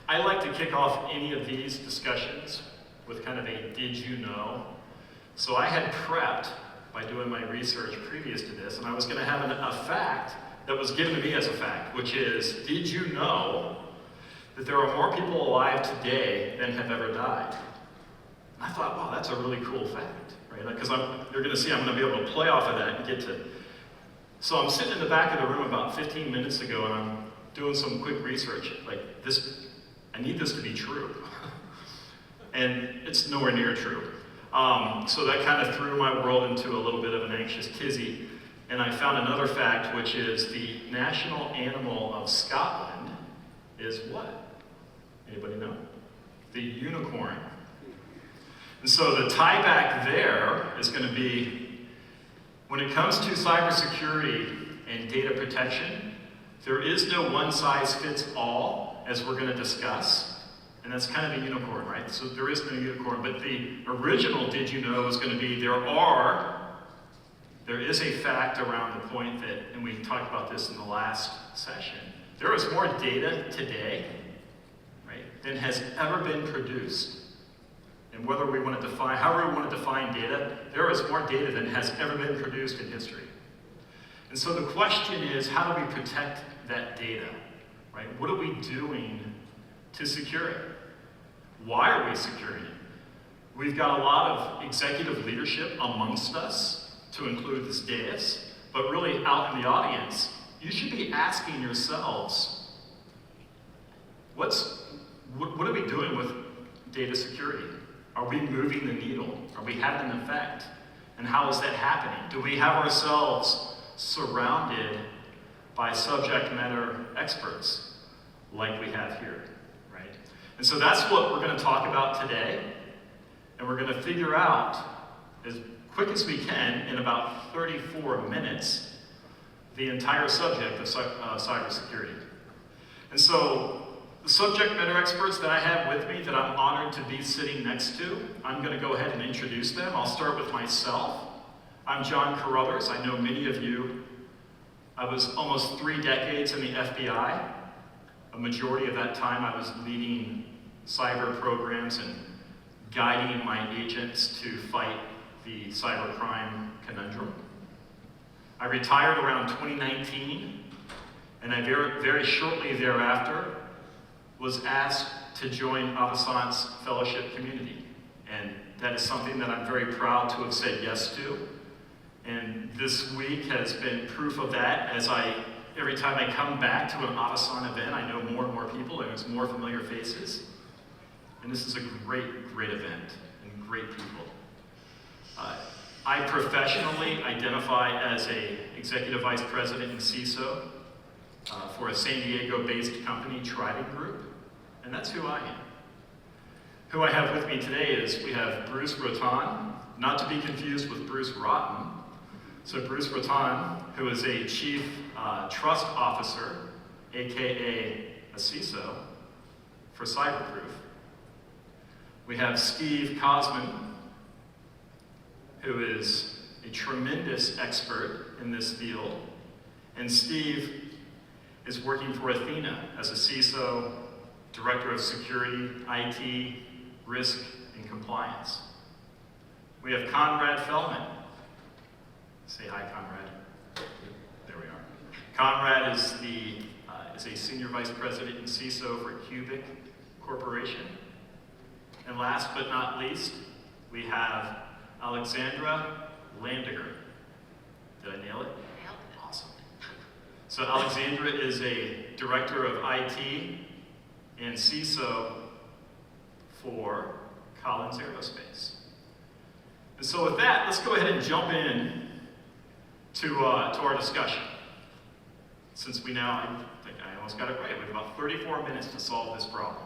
I like to kick off any of these discussions with kind of a did you know? So I had prepped by doing my research previous to this, and I was going to have a fact that was given to me as a fact, which is, did you know that there are more people alive today than have ever died? And I thought, wow, that's a really cool fact, right? Because you're going to see I'm going to be able to play off of that and get to. So I'm sitting in the back of the room about 15 minutes ago, and I'm doing some quick research. Like this, I need this to be true, and it's nowhere near true. So that kind of threw my world into a little bit of an anxious tizzy. And I found another fact, which is the national animal of Scotland is what? Anybody know? The unicorn. And so the tie back there is going to be, when it comes to cybersecurity and data protection, there is no one size fits all, as we're going to discuss. And that's kind of a unicorn, right? So there is no unicorn. But the original did you know is going to be there is a fact around the point that, and we talked about this in the last session, there is more data today, right, than has ever been produced. And whether we want to define, however we want to define data, there is more data than has ever been produced in history. And so the question is, how do we protect that data, right? What are we doing to secure it? Why are we securing it? We've got a lot of executive leadership amongst us, to include this dais, but really out in the audience, you should be asking yourselves, what are we doing with data security? Are we moving the needle? Are we having an effect? And how is that happening? Do we have ourselves surrounded by subject matter experts like we have here, right? And so that's what we're going to talk about today, and we're going to figure out, as quick as we can, in about 34 minutes, the entire subject of cybersecurity. And so the subject matter experts that I have with me that I'm honored to be sitting next to, I'm going to go ahead and introduce them. I'll start with myself. I'm John Caruthers. I know many of you. I was almost 3 decades in the FBI. A majority of that time I was leading cyber programs and guiding my agents to fight the cybercrime conundrum. I retired around 2019, and I very shortly thereafter was asked to join Avasant's fellowship community. And that is something that I'm very proud to have said yes to. And this week has been proof of that, as every time I come back to an Avasant event, I know more and more people, and there's more familiar faces. And this is a great, great event, and great people. I professionally identify as an executive vice president and CISO for a San Diego-based company, Trident Group, and that's who I am. Who I have with me today is, we have Bruce Roton, not to be confused with Bruce Rotten. So Bruce Roton, who is a chief trust officer, AKA a CISO, for CyberProof. We have Steve Kozman, who is a tremendous expert in this field. And Steve is working for Athene as a CISO, Director of Security, IT, Risk, and Compliance. We have Konrad Fellman. Say hi, Konrad. There we are. Konrad is a Senior Vice President and CISO for Cubic Corporation. And last but not least, we have Alexandra Landegger. Did I nail it? Nailed it. Awesome. So Alexandra is a Director of IT and CISO for Collins Aerospace. And so with that, let's go ahead and jump in to our discussion. Since we now, I think I almost got it right, we have about 34 minutes to solve this problem.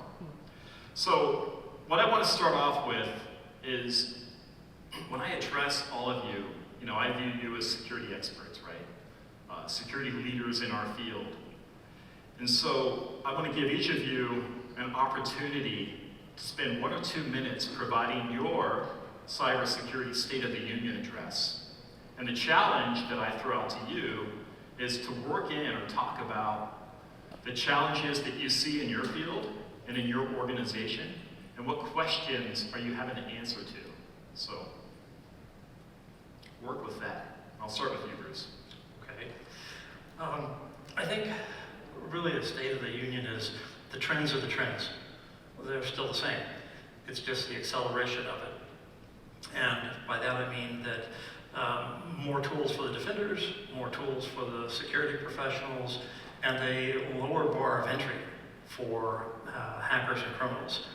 So what I want to start off with is, when I address all of you, I view you as security experts, right? Security leaders in our field. And so I want to give each of you an opportunity to spend 1 or 2 minutes providing your cybersecurity State of the Union address. And the challenge that I throw out to you is to work in or talk about the challenges that you see in your field and in your organization? And what questions are you having to answer to? So, work with that. I'll start with you, Bruce. Okay. I think really the state of the union is the trends are the trends. They're still the same. It's just the acceleration of it. And by that I mean that more tools for the defenders, more tools for the security professionals, and a lower bar of entry for hackers and criminals.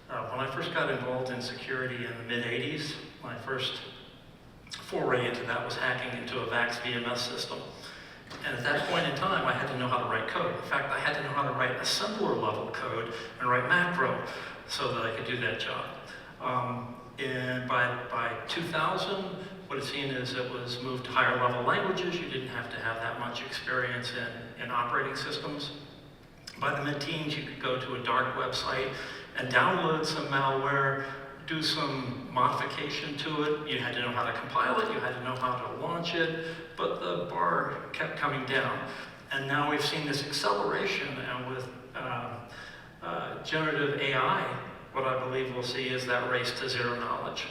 When I first got involved in security in the mid-'80s, my first foray into that was hacking into a VAX VMS system. And at that point in time, I had to know how to write code. In fact, I had to know how to write assembler level code and write macro so that I could do that job. And by 2000, what it's seen is it was moved to higher level languages. You didn't have to have that much experience in operating systems. By the mid-teens, you could go to a dark website and download some malware, do some modification to it. You had to know how to compile it, you had to know how to launch it, but the bar kept coming down. And now we've seen this acceleration, and with generative AI, what I believe we'll see is that race to zero knowledge.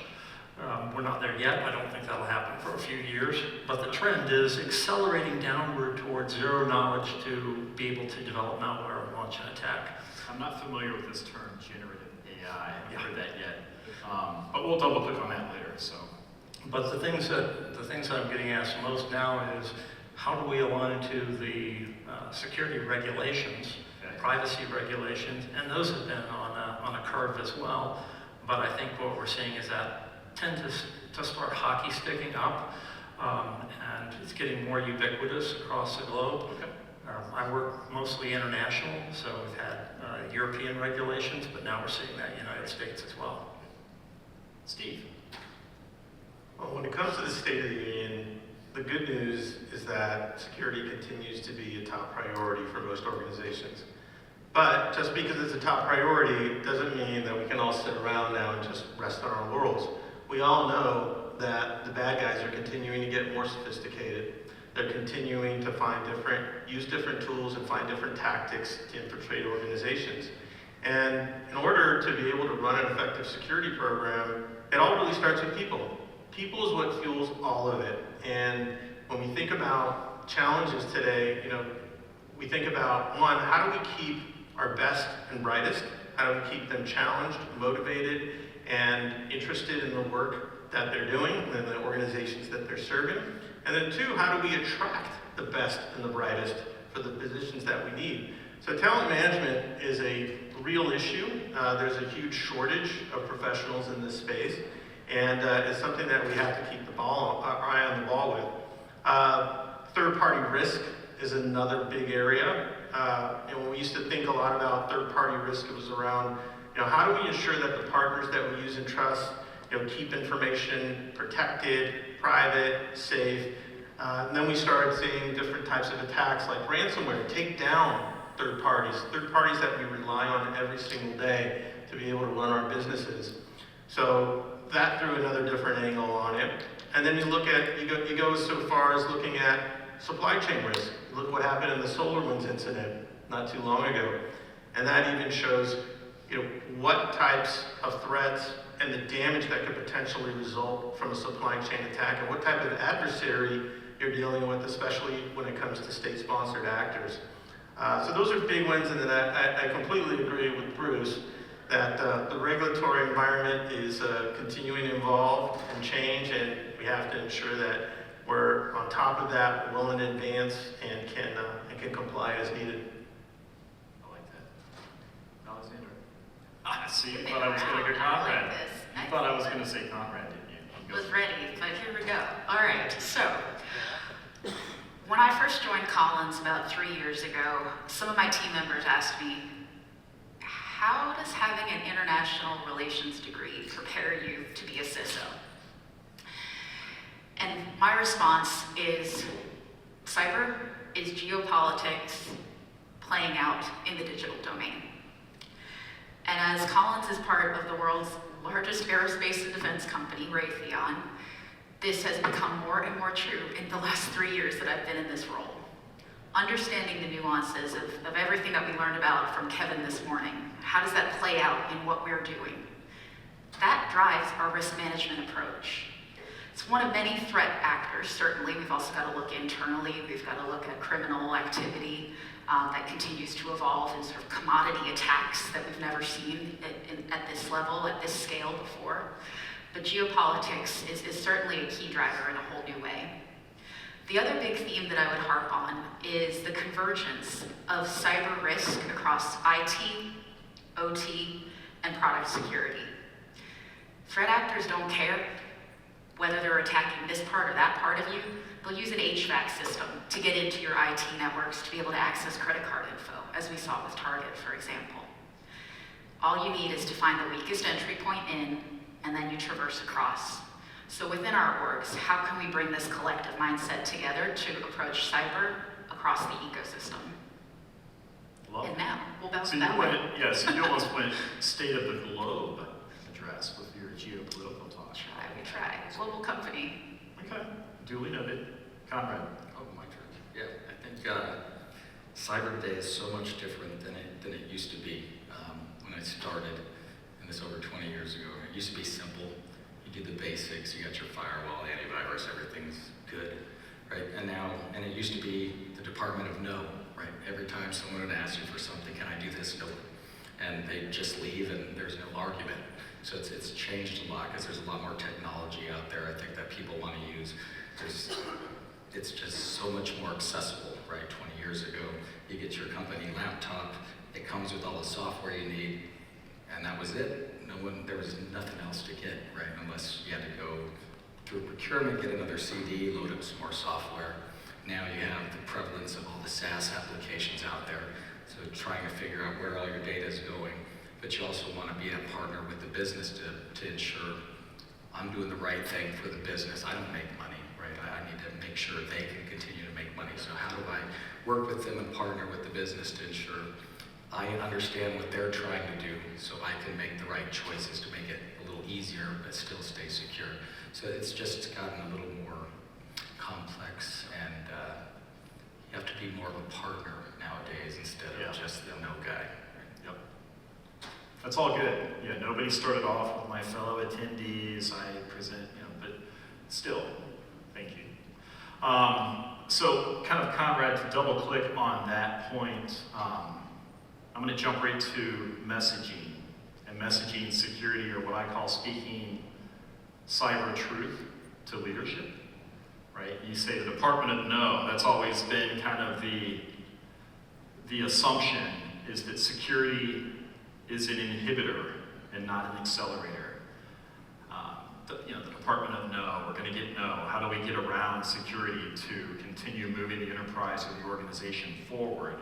We're not there yet. I don't think that'll happen for a few years, but the trend is accelerating downward towards zero knowledge to be able to develop malware and launch an attack. I'm not familiar with this term, generative AI. I haven't heard that yet. But we'll double click on that later. So, but the things that I'm getting asked most now is how do we align to the security regulations, privacy regulations, and those have been on a curve as well. But I think what we're seeing is that tend to start hockey sticking up, and it's getting more ubiquitous across the globe. Okay. I work mostly international, so we've had European regulations, but now we're seeing that United States as well. Steve. Well, when it comes to the State of the Union, the good news is that security continues to be a top priority for most organizations. But just because it's a top priority doesn't mean that we can all sit around now and just rest on our laurels. We all know that the bad guys are continuing to get more sophisticated. They're continuing to use different tools and find different tactics to infiltrate organizations. And in order to be able to run an effective security program, it all really starts with people. People is what fuels all of it. And when we think about challenges today, we think about, one, how do we keep our best and brightest? How do we keep them challenged, motivated, and interested in the work that they're doing and the organizations that they're serving? And then two, how do we attract the best and the brightest for the positions that we need? So talent management is a real issue. There's a huge shortage of professionals in this space, and it's something that we have to keep our eye on the ball with. Third-party risk is another big area. When we used to think a lot about third-party risk, it was around, how do we ensure that the partners that we use and trust, keep information protected, private, safe. And then we started seeing different types of attacks like ransomware, take down third parties that we rely on every single day to be able to run our businesses. So that threw another different angle on it. And then you go so far as looking at supply chain risk. Look what happened in the SolarWinds incident not too long ago. And that even shows what types of threats and the damage that could potentially result from a supply chain attack, and what type of adversary you're dealing with, especially when it comes to state-sponsored actors. So those are big ones, and then I completely agree with Bruce that the regulatory environment is continuing to evolve and change, and we have to ensure that we're on top of that, well in advance, and can comply as needed. I like that. Alexandra. See, you thought I was going to go Konrad. You thought I was going to say Konrad, didn't you? Was ready, but here we go. All right, so when I first joined Collins about 3 years ago, some of my team members asked me, how does having an international relations degree prepare you to be a CISO? And my response is, cyber is geopolitics playing out in the digital domain. And as Collins is part of the world's largest aerospace and defense company, Raytheon, this has become more and more true in the last 3 years that I've been in this role. understanding the nuances of everything that we learned about from Kevin this morning. How does that play out in what we're doing? That drives our risk management approach. It's one of many threat actors, certainly. We've also got to look internally. We've got to look at criminal activity that continues to evolve, and sort of commodity attacks that we've never seen at this level, at this scale before. But geopolitics is certainly a key driver in a whole new way. The other big theme that I would harp on is the convergence of cyber risk across IT, OT, and product security. Threat actors don't care whether they're attacking this part or that part of you. They'll use an HVAC system to get into your IT networks to be able to access credit card info, as we saw with Target, for example. All you need is to find the weakest entry point in, and then you traverse across. So within our orgs, how can we bring this collective mindset together to approach cyber across the ecosystem? Love And now, we'll bounce So that you way. went, yes, you almost went state of the globe address with your geopolitical talk. We try. Global company. Okay, duly noted. Konrad. Oh, my turn. Yeah, I think cyber today is so much different than it used to be when I started, and this over 20 years ago. It used to be simple. You did the basics. You got your firewall, antivirus, everything's good, right? And it used to be the Department of No, right? Every time someone would ask you for something, can I do this? No. And they just leave, and there's no argument. So it's changed a lot because there's a lot more technology out there, I think, that people want to use. It's just so much more accessible, right? 20 years ago, you get your company laptop, it comes with all the software you need, and that was it. There was nothing else to get, right? Unless you had to go through procurement, get another CD, load up some more software. Now you have the prevalence of all the SaaS applications out there, so trying to figure out where all your data is going. But you also want to be a partner with the business to ensure I'm doing the right thing for the business. I don't make money, right? I need to make sure they can continue to make money. So how do I work with them and partner with the business to ensure I understand what they're trying to do so I can make the right choices to make it a little easier but still stay secure. So it's just gotten a little more complex, and you have to be more of a partner nowadays instead of just the no guy. Yep. That's all good. Yeah, nobody started off with my fellow attendees. I present, but still, thank you. So kind of, Konrad, to double click on that point, I'm going to jump right to messaging and messaging security, or what I call speaking cyber truth to leadership, right? You say the Department of No, that's always been kind of the assumption is that security is an inhibitor and not an accelerator. The Department of No, we're going to get no. How do we get around security to continue moving the enterprise or the organization forward?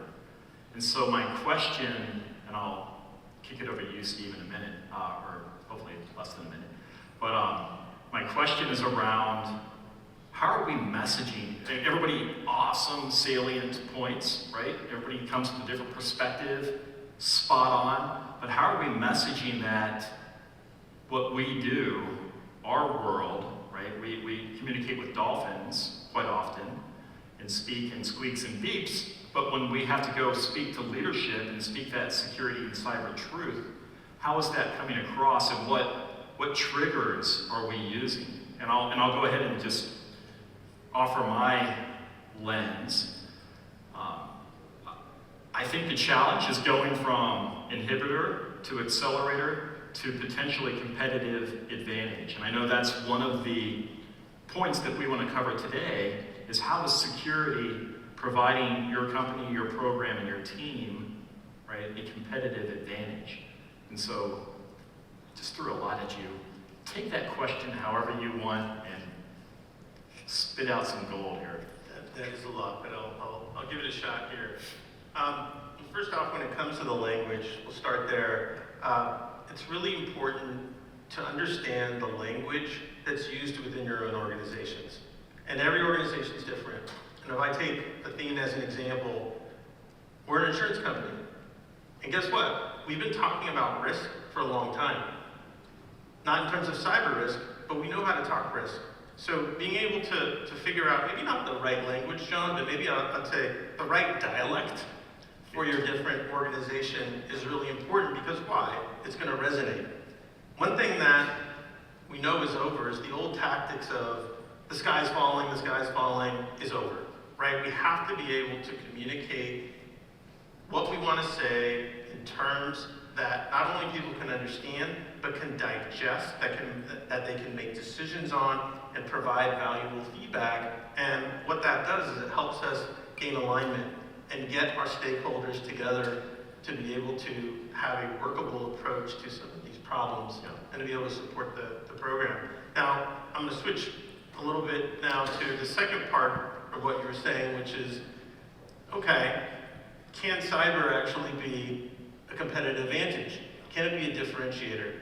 And so my question, and I'll kick it over to you, Steve, in a minute, or hopefully less than a minute. But my question is around how are we messaging? Everybody, awesome, salient points, right? Everybody comes with a different perspective, spot on. But how are we messaging that what we do, our world, right? We communicate with dolphins quite often and speak in squeaks and beeps. But when we have to go speak to leadership and speak that security and cyber truth, how is that coming across, and what triggers are we using? And I'll go ahead and just offer my lens. I think the challenge is going from inhibitor to accelerator to potentially competitive advantage. And I know that's one of the points that we want to cover today, is how is security providing your company, your program, and your team, right, a competitive advantage. And so, just threw a lot at you. Take that question however you want and spit out some gold here. That is a lot, but I'll give it a shot here. First off, when it comes to the language, we'll start there. It's really important to understand the language that's used within your own organizations. And every organization is different. And if I take Athene as an example, we're an insurance company. And guess what? We've been talking about risk for a long time. Not in terms of cyber risk, but we know how to talk risk. So being able to figure out, maybe not the right language, John, but maybe I'd say the right dialect for your different organization is really important, because why? It's going to resonate. One thing that we know is over is the old tactics of the sky's falling is over, right? We have to be able to communicate what we want to say in terms that not only people can understand, but can digest, that they can make decisions on and provide valuable feedback. And what that does is it helps us gain alignment and get our stakeholders together to be able to have a workable approach to some of these problems, and to be able to support the program. Now, I'm going to switch a little bit now to the second part of what you were saying, which is, okay, can cyber actually be a competitive advantage? Can it be a differentiator?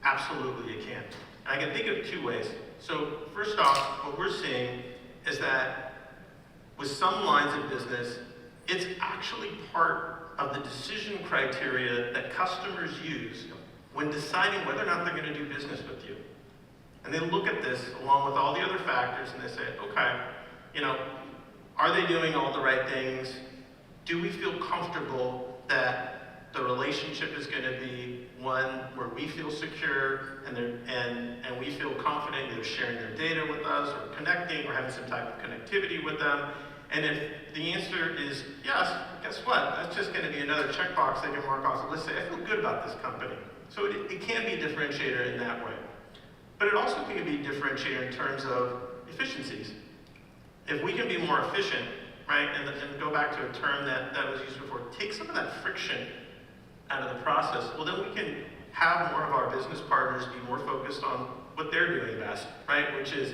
Absolutely it can. And I can think of two ways. So first off, what we're seeing is that with some lines of business, it's actually part of the decision criteria that customers use when deciding whether or not they're going to do business with you. And they look at this along with all the other factors and they say, okay, are they doing all the right things? Do we feel comfortable that the relationship is going to be one where we feel secure and we feel confident they're sharing their data with us or connecting or having some type of connectivity with them? And if the answer is yes, guess what? That's just going to be another checkbox they can mark off the list. Say, I feel good about this company. So it can be a differentiator in that way. But it also can be a differentiator in terms of efficiencies. If we can be more efficient, right, and go back to a term that was used before, take some of that friction out of the process, well then we can have more of our business partners be more focused on what they're doing best, right, which is,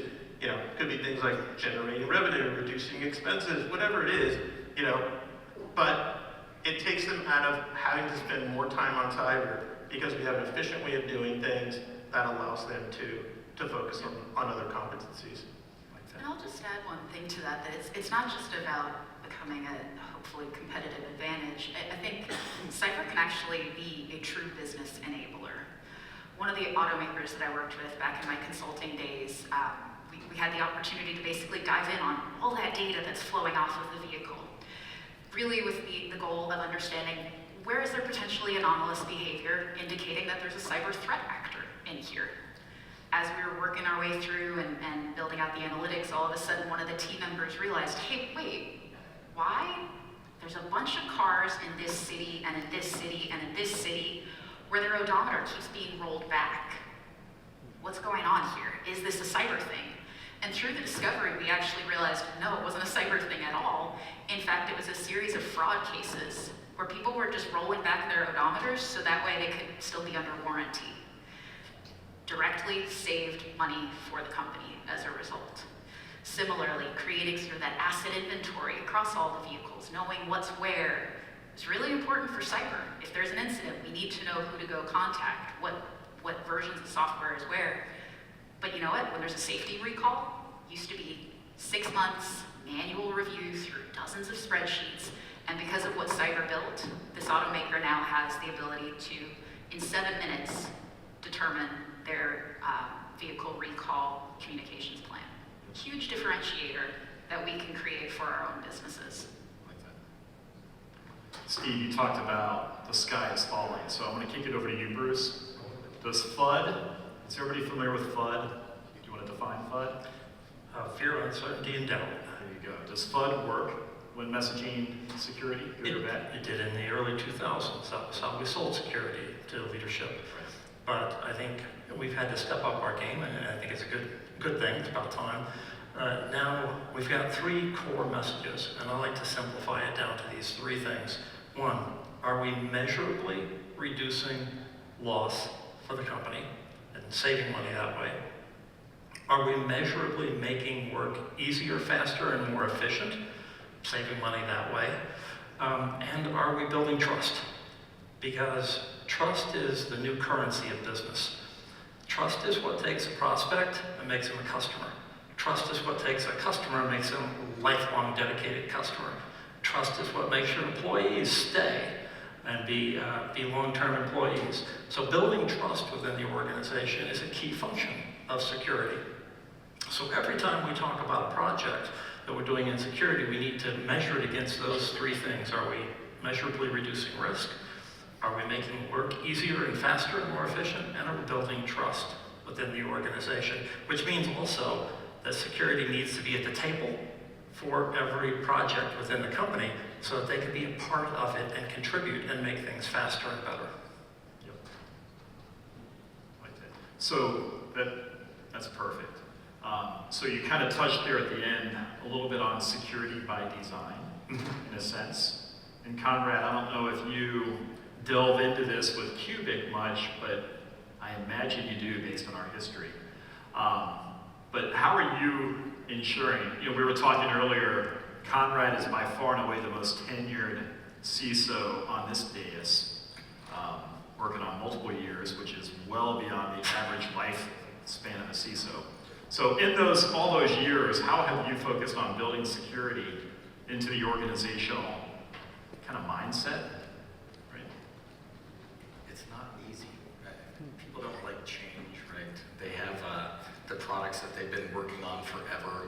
could be things like generating revenue, reducing expenses, whatever it is, but it takes them out of having to spend more time on cyber because we have an efficient way of doing things that allows them to focus on other competencies. And I'll just add one thing to that it's not just about becoming a hopefully competitive advantage. I think cyber can actually be a true business enabler. One of the automakers that I worked with back in my consulting days, we had the opportunity to basically dive in on all that data that's flowing off of the vehicle, really with the goal of understanding where is there potentially anomalous behavior indicating that there's a cyber threat actor in here. As we were working our way through and building out the analytics, all of a sudden one of the team members realized, hey, wait, why? There's a bunch of cars in this city and in this city and in this city where their odometer keeps being rolled back. What's going on here? Is this a cyber thing? And through the discovery, we actually realized, no, it wasn't a cyber thing at all. In fact, it was a series of fraud cases where people were just rolling back their odometers so that way they could still be under warranty. Directly saved money for the company as a result. Similarly, creating sort of that asset inventory across all the vehicles, knowing what's where, is really important for cyber. If there's an incident, we need to know who to go contact, what versions of software is where. But you know what? When there's a safety recall, used to be 6 months, manual review through dozens of spreadsheets, and because of what cyber built, this automaker now has the ability to, in 7 minutes, determine their vehicle recall communications plan. Huge differentiator that we can create for our own businesses. Like that. Steve, you talked about the sky is falling, so I'm going to kick it over to you, Bruce. Does FUD, is everybody familiar with FUD? Do you want to define FUD? Fear, uncertainty, and doubt. There you go. Does FUD work when messaging security, good or bad? It did in the early 2000s. That was how we sold security to leadership. But I think we've had to step up our game, and I think it's a good thing. It's about time. Now we've got 3 core messages, and I like to simplify it down to these 3 things. 1, are we measurably reducing loss for the company and saving money that way? Are we measurably making work easier, faster, and more efficient, saving money that way? And are we building trust? Because trust is the new currency of business. Trust is what takes a prospect and makes him a customer. Trust is what takes a customer and makes him a lifelong dedicated customer. Trust is what makes your employees stay and be long-term employees. So building trust within the organization is a key function of security. So every time we talk about a project that we're doing in security, we need to measure it against those three things. Are we measurably reducing risk? Are we making work easier and faster and more efficient? And are we building trust within the organization? Which means also that security needs to be at the table for every project within the company so that they can be a part of it and contribute and make things faster and better. Yep. Like that. So that's perfect. So you kind of touched there at the end a little bit on security by design, in a sense. And Konrad, I don't know if you delve into this with Cubic much, but I imagine you do based on our history. But how are you ensuring, we were talking earlier, Konrad is by far and away the most tenured CISO on this dais, working on multiple years, which is well beyond the average lifespan of a CISO. So in all those years, how have you focused on building security into the organizational kind of mindset? Right? It's not easy. People don't like change, right? They have the products that they've been working on forever.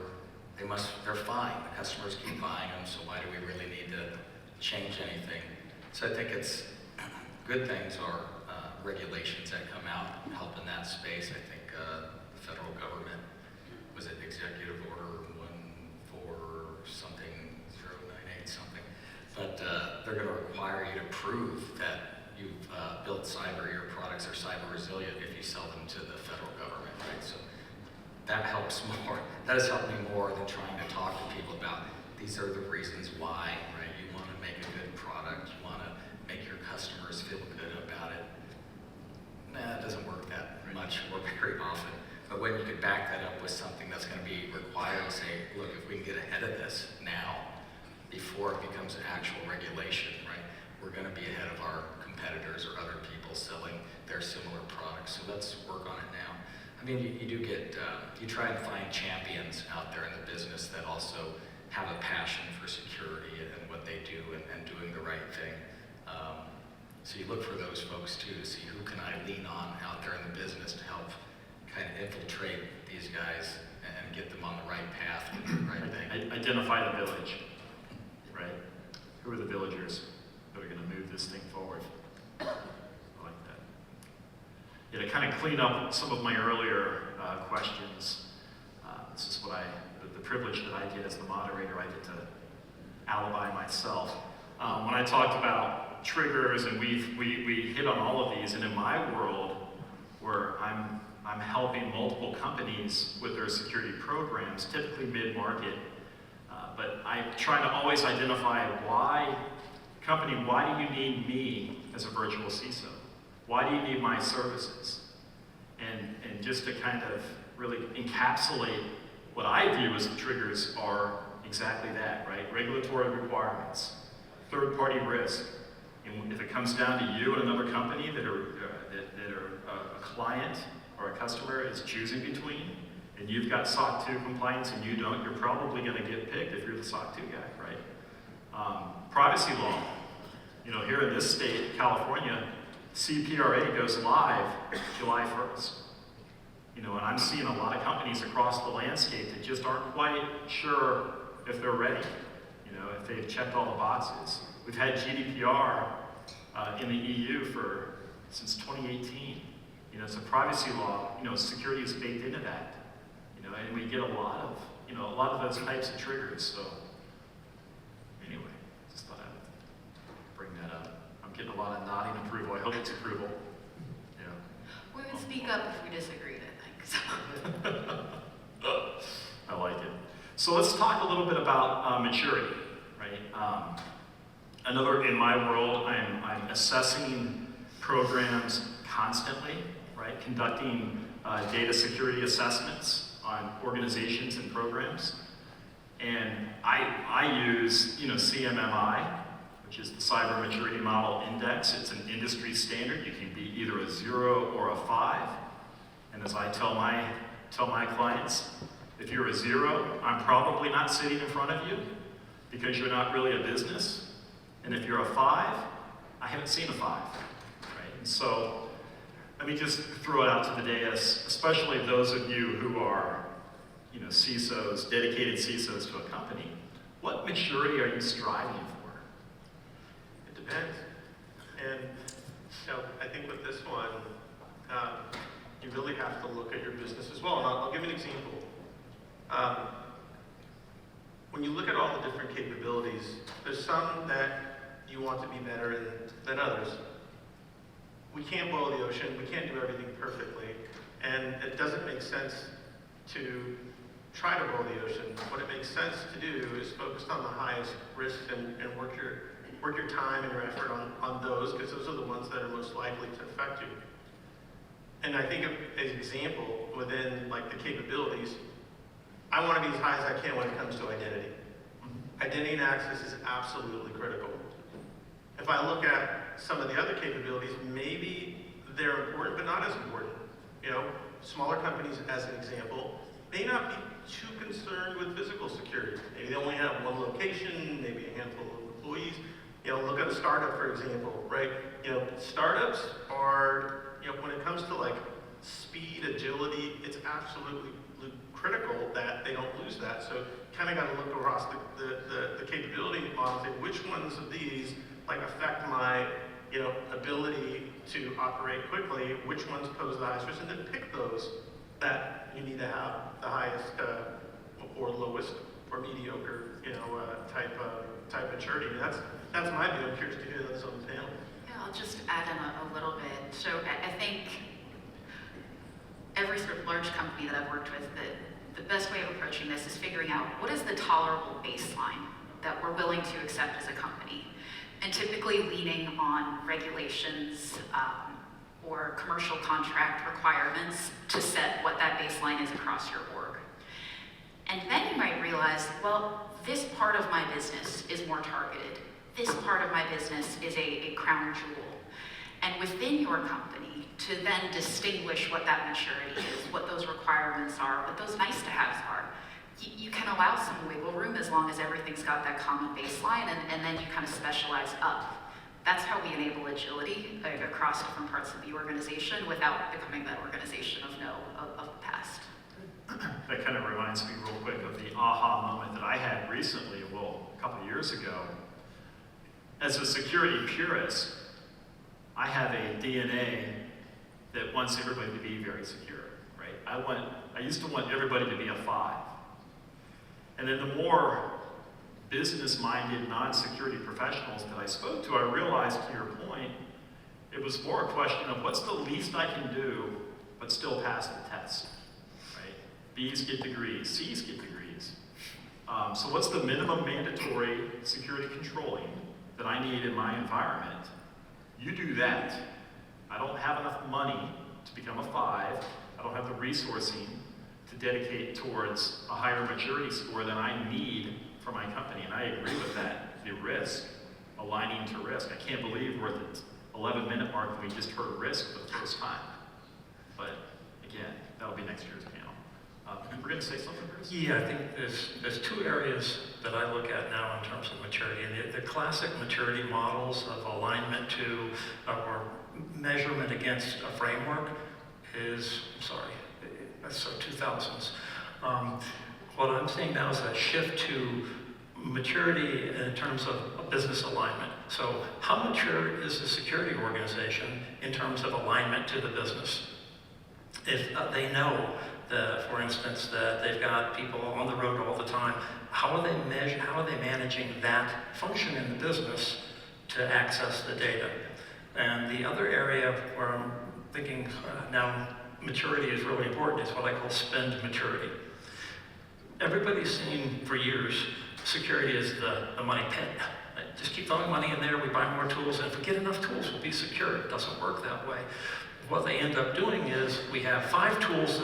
They're fine. The customers keep buying them, so why do we really need to change anything? So I think it's good things are regulations that come out and help in that space. I think the federal government, was it Executive Order 14 something, 098 something, but they're going to require you to prove that you've built your products are cyber resilient if you sell them to the federal government, right? So that helps more. That has helped me more than trying to talk to people about these are the reasons why, right? You want to make a good product, you want to make your customers feel good about it. Nah, it doesn't work that much or very often. But when you could back that up with something that's going to be required and say, look, if we can get ahead of this now, before it becomes an actual regulation, right? We're going to be ahead of our competitors or other people selling their similar products. So let's work on it now. I mean, you do get, you try and find champions out there in the business that also have a passion for security and what they do and doing the right thing. So you look for those folks too to see who can I lean on out there in the business to help kind of infiltrate these guys and get them on the right path and do the right thing. Identify the village, right? Who are the villagers that are going to move this thing forward? I like that. Yeah, to kind of clean up some of my earlier questions, this is what the privilege that I get as the moderator, I get to alibi myself. When I talked about triggers, and we hit on all of these, and in my world, where I'm helping multiple companies with their security programs, typically mid-market, but I try to always identify why do you need me as a virtual CISO? Why do you need my services? And just to kind of really encapsulate what I view as the triggers are exactly that, right? Regulatory requirements, third-party risk, and if it comes down to you and another company that are a client or a customer is choosing between, and you've got SOC 2 compliance and you don't, you're probably going to get picked if you're the SOC 2 guy, right? Privacy law. Here in this state, California, CPRA goes live July 1st. And I'm seeing a lot of companies across the landscape that just aren't quite sure if they're ready, if they've checked all the boxes. We've had GDPR in the EU since 2018. It's a privacy law. Security is baked into that. And we get a lot of those types of triggers. So anyway, just thought I would bring that up. I'm getting a lot of nodding approval. I hope it's approval. Yeah. We would speak up if we disagreed, I think. So. I like it. So let's talk a little bit about maturity, right? In my world, I'm assessing programs constantly, right? Conducting data security assessments on organizations and programs. And I use, CMMI, which is the Cyber Maturity Model Index. It's an industry standard. You can be either a 0 or a 5. And as I tell my clients, if you're a 0, I'm probably not sitting in front of you because you're not really a business. And if you're a 5, I haven't seen a 5, right? And so let me just throw it out to the dais, especially those of you who are CISOs, dedicated CISOs to a company, what maturity are you striving for? It depends. And I think with this one, you really have to look at your business as well. And I'll give you an example. When you look at all the different capabilities, there's some that you want to be better in than others. We can't boil the ocean. We can't do everything perfectly. And it doesn't make sense to try to boil the ocean. What it makes sense to do is focus on the highest risks and work your time and your effort on those, because those are the ones that are most likely to affect you. And I think of as an example within like the capabilities, I want to be as high as I can when it comes to identity. Identity and access is absolutely critical. If I look at some of the other capabilities, maybe they're important, but not as important. Smaller companies, as an example, may not be too concerned with physical security. Maybe they only have one location, maybe a handful of employees. Look at a startup, for example, right? Startups are, when it comes to like speed, agility, it's absolutely critical that they don't lose that. So kind of got to look across the capability models and which ones of these like affect my ability to operate quickly, which ones pose the highest risk, and then pick those that you need to have the highest or lowest or mediocre type maturity. That's my view. I'm curious to hear this on the panel. Yeah, I'll just add in a little bit. So I think every sort of large company that I've worked with, the best way of approaching this is figuring out what is the tolerable baseline that we're willing to accept as a company. And typically leaning on regulations or commercial contract requirements to set what that baseline is across your org. And then you might realize, well, this part of my business is more targeted. This part of my business is a crown jewel. And within your company, to then distinguish what that maturity is, what those requirements are, what those nice to haves are, you can allow some wiggle room as long as everything's got that common baseline, and then you kind of specialize up. That's how we enable agility across different parts of the organization without becoming that organization of the past. That kind of reminds me real quick of the aha moment that I had recently, a couple of years ago. As a security purist, I have a DNA that wants everybody to be very secure, right? I used to want everybody to be a 5. And then the more business-minded, non-security professionals that I spoke to, I realized, to your point, it was more a question of what's the least I can do, but still pass the test, right? B's get degrees, C's get degrees. So what's the minimum mandatory security controlling that I need in my environment? You do that. I don't have enough money to become a 5. I don't have the resourcing to dedicate towards a higher maturity score than I need for my company. And I agree with that. The risk, aligning to risk. I can't believe we're at the 11-minute mark and we just heard risk for the first time. But again, that'll be next year's panel. We're going to say something, Bruce? Yeah, I think there's 2 areas that I look at now in terms of maturity. And the classic maturity models of alignment to or measurement against a framework is, that's 2000s. What I'm seeing now is a shift to maturity in terms of a business alignment. So how mature is the security organization in terms of alignment to the business? If they know that, for instance, that they've got people on the road all the time, how are they managing that function in the business to access the data? And the other area where I'm thinking now maturity is really important is what I call spend maturity. Everybody's seen for years security is the money pit. Just keep throwing money in there, we buy more tools, and if we get enough tools, we'll be secure. It doesn't work that way. What they end up doing is we have 5 tools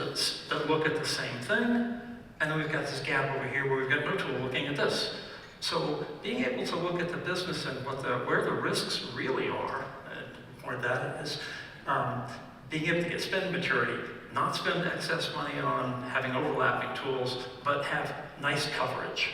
that look at the same thing, and then we've got this gap over here where we've got no tool looking at this. So being able to look at the business and where the risks really are, or that is, being able to get spend maturity, not spend excess money on having overlapping tools, but have nice coverage.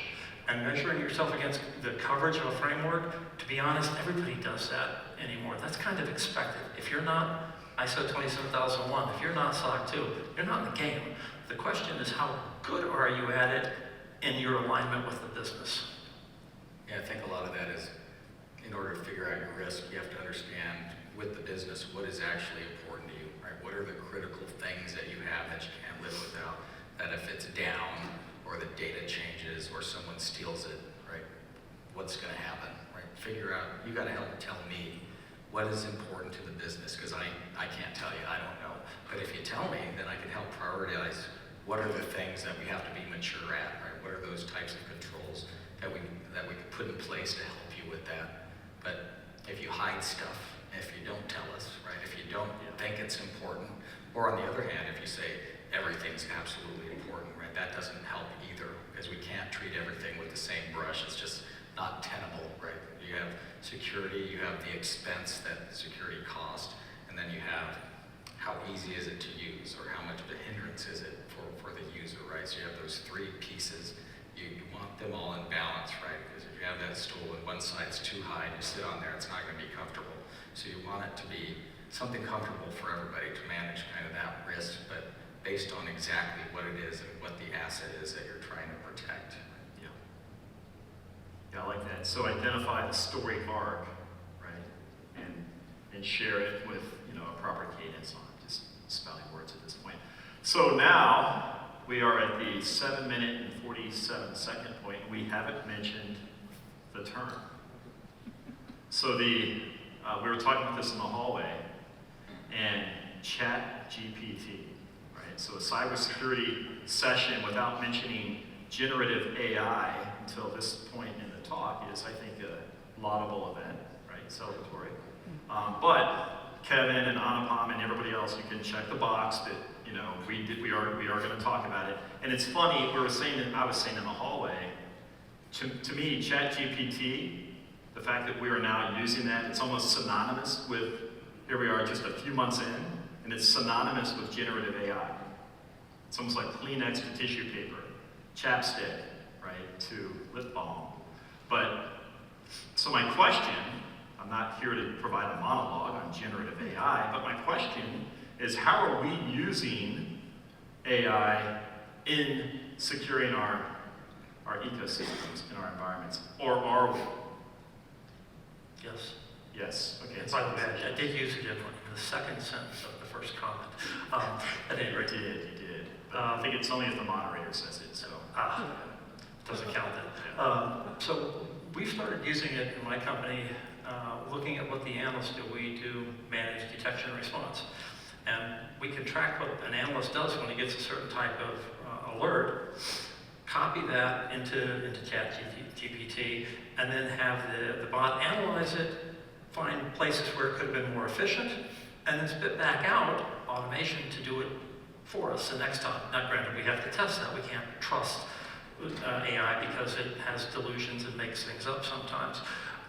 And measuring yourself against the coverage of a framework, to be honest, everybody does that anymore. That's kind of expected. If you're not ISO 27001. If you're not SOC 2, you're not in the game. The question is, how good are you at it in your alignment with the business? Yeah, I think a lot of that is, in order to figure out your risk, you have to understand with the business what is actually important to you, right? What are the critical things that you have that you can't live without? That if it's down, or the data changes, or someone steals it, right? What's gonna happen, right? Figure out, you gotta help tell me what is important to the business, because I can't tell you, I don't know. But if you tell me, then I can help prioritize what are the things that we have to be mature at, right? What are those types of controls that we can put in place to help you with that? But if you hide stuff, if you don't tell us, right? If you don't think it's important, or on the other hand, if you say everything's absolutely important, right? That doesn't help either, because we can't treat everything with the same brush. It's just not tenable, right? You have security, you have the expense that security cost, and then you have how easy is it to use, or how much of a hindrance is it for the user, right? So you have those three pieces. You want them all in balance, right? Because if you have that stool and one side's too high and you sit on there, it's not going to be comfortable. So you want it to be something comfortable for everybody to manage kind of that risk, but based on exactly what it is and what the asset is that you're trying to protect. Yeah, I like that. So identify the story arc, right? And share it with, a proper cadence on it, just spelling words at this point. So now we are at the 7-minute and 47-second point. We haven't mentioned the term. So we were talking about this in the hallway, and ChatGPT, right? So a cybersecurity session without mentioning generative AI until this point in the talk is, I think, a laudable event, right? Celebratory. But Kevin and Anupam and everybody else, you can check the box that we are going to talk about it. And it's funny, I was saying in the hallway, to me, ChatGPT, the fact that we are now using that, it's almost synonymous with, here we are just a few months in, and it's synonymous with generative AI. It's almost like Kleenex to tissue paper, chapstick, right, to lip balm. But, so my question, I'm not here to provide a monologue on generative AI, but my question is, how are we using AI in securing our ecosystems and our environments? Or are we? Yes. Yes, okay. And by the way, I did use it in the second sentence of the first comment. At any rate, You did. But I think it's only if the moderator says it, so. Doesn't count then. So we started using it in my company, looking at what the analysts do. We do manage detection and response. And we can track what an analyst does when he gets a certain type of alert, copy that into ChatGPT, and then have the bot analyze it, find places where it could have been more efficient, and then spit back out automation to do it for us the next time. Now, granted, we have to test that. We can't trust AI because it has delusions and makes things up sometimes.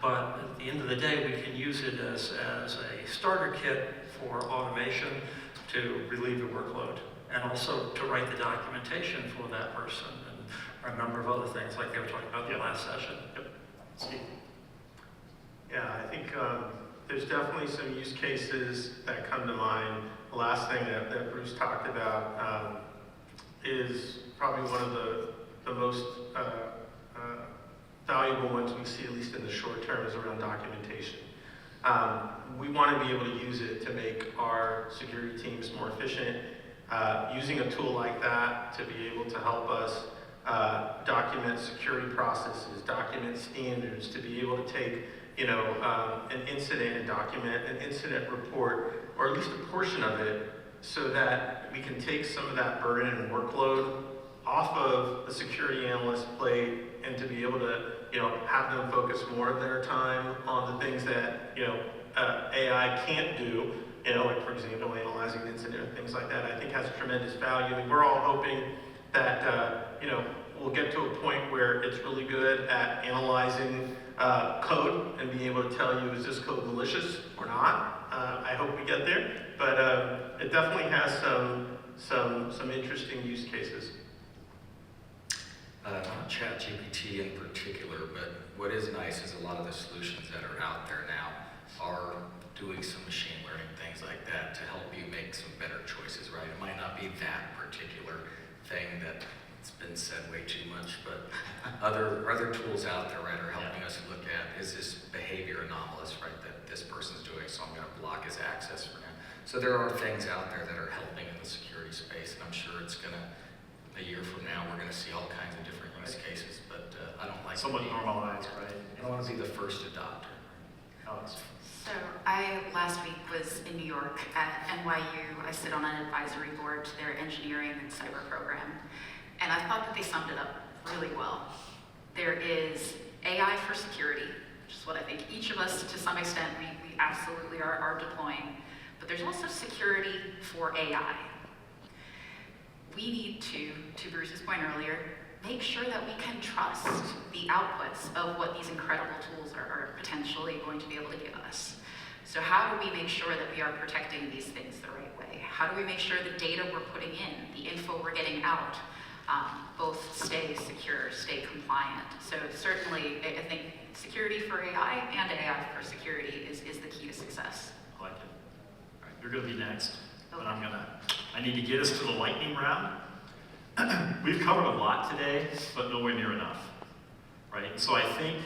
But at the end of the day, we can use it as a starter kit for automation to relieve the workload, and also to write the documentation for that person, and a number of other things like they were talking about in the last session. Yep. Steve. Yeah, I think there's definitely some use cases that come to mind. The last thing that Bruce talked about is probably one of the most valuable ones we see, at least in the short term, is around documentation. We want to be able to use it to make our security teams more efficient. Using a tool like that to be able to help us document security processes, document standards, to be able to take an incident and document an incident report, or at least a portion of it, so that we can take some of that burden and workload off of the security analyst's plate, and to be able to have them focus more of their time on the things that AI can't do, like, for example, analyzing an incident and things like that. I think has tremendous value, and we're all hoping that we'll get to a point where it's really good at analyzing code and being able to tell you, is this code malicious or not? I hope we get there, but it definitely has some interesting use cases. Not ChatGPT in particular, but what is nice is a lot of the solutions that are out there now are doing some machine learning, things like that, to help you make some better choices, right? It might not be that particular thing that's been said way too much, but other tools out there, right, are helping us look at, is this behavior anomalous, right, that this person's doing, so I'm gonna block his access for him. So there are things out there that are helping in the security space, and I'm sure it's gonna, a year from now, we're gonna see all kinds of different use cases, but I don't like Somewhat to be, normalized, right? I don't wanna be the first adopter. Alex? So I, last week, was in New York at NYU. I sit on an advisory board to their engineering and cyber program. And I thought that they summed it up really well. There is AI for security, which is what I think each of us, to some extent, we absolutely are deploying. But there's also security for AI. We need to Bruce's point earlier, make sure that we can trust the outputs of what these incredible tools are potentially going to be able to give us. So how do we make sure that we are protecting these things the right way? How do we make sure the data we're putting in, the info we're getting out, both stay secure, stay compliant? So certainly, I think security for AI and AI for security is the key to success. I like it. All right, you're gonna be next, but I need to get us to the lightning round. We've covered a lot today, but nowhere near enough, right? So I think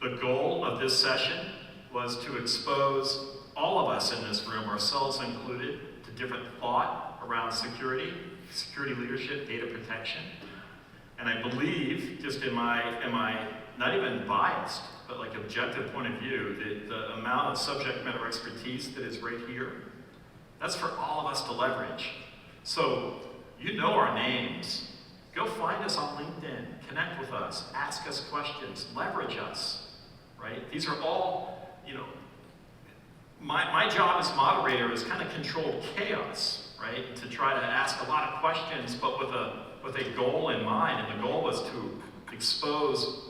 the goal of this session was to expose all of us in this room, ourselves included, to different thought around security, security leadership, data protection. And I believe, just am I not even biased, but like objective point of view, that the amount of subject matter expertise that is right here, that's for all of us to leverage. So, you know our names. Go find us on LinkedIn, connect with us, ask us questions, leverage us, right? These are all, you know, my job as moderator is kind of controlled chaos, right? To try to ask a lot of questions, but with a goal in mind, and the goal was to expose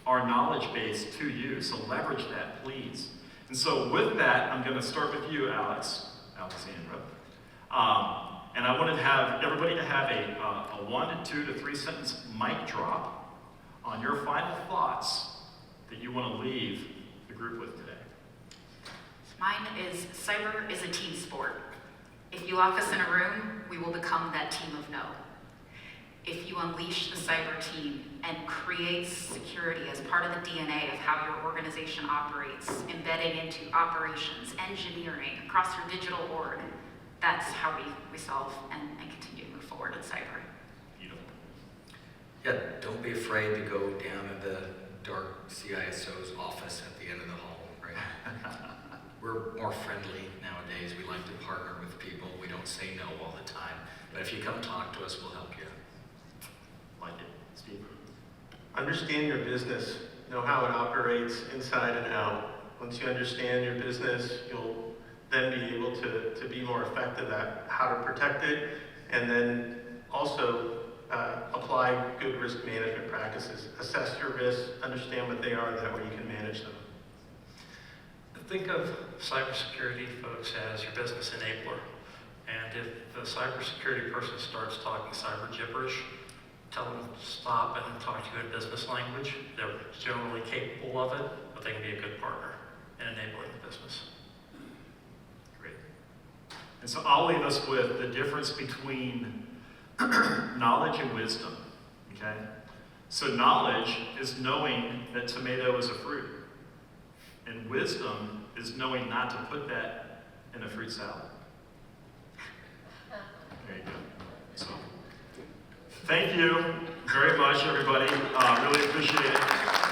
our knowledge base to you, so leverage that, please. And so with that, I'm gonna start with you, Alexandra. And I wanted to have everybody to have a 1 to 2 to 3 sentence mic drop on your final thoughts that you want to leave the group with today. Mine is, cyber is a team sport. If you lock us in a room, we will become that team of no. If you unleash the cyber team and create security as part of the DNA of how your organization operates, embedding into operations, engineering, across your digital org, that's how we solve and continue to move forward in cyber. Beautiful. Yeah, don't be afraid to go down to the dark CISO's office at the end of the hall, right? We're more friendly nowadays. We like to partner with people. We don't say no all the time. But if you come talk to us, we'll help you. Like it. Steve? Understand your business. Know how it operates inside and out. Once you understand your business, you'll then be able to be more effective at how to protect it, and then also apply good risk management practices. Assess your risks, understand what they are, that way you can manage them. Think of cybersecurity folks as your business enabler. And if the cybersecurity person starts talking cyber gibberish, tell them to stop and talk to you in business language. They're generally capable of it, but they can be a good partner in enabling the business. Great. And so I'll leave us with the difference between knowledge and wisdom, okay? So knowledge is knowing that tomato is a fruit. And wisdom is knowing not to put that in a fruit salad. There you go. So, thank you very much, everybody. Really appreciate it.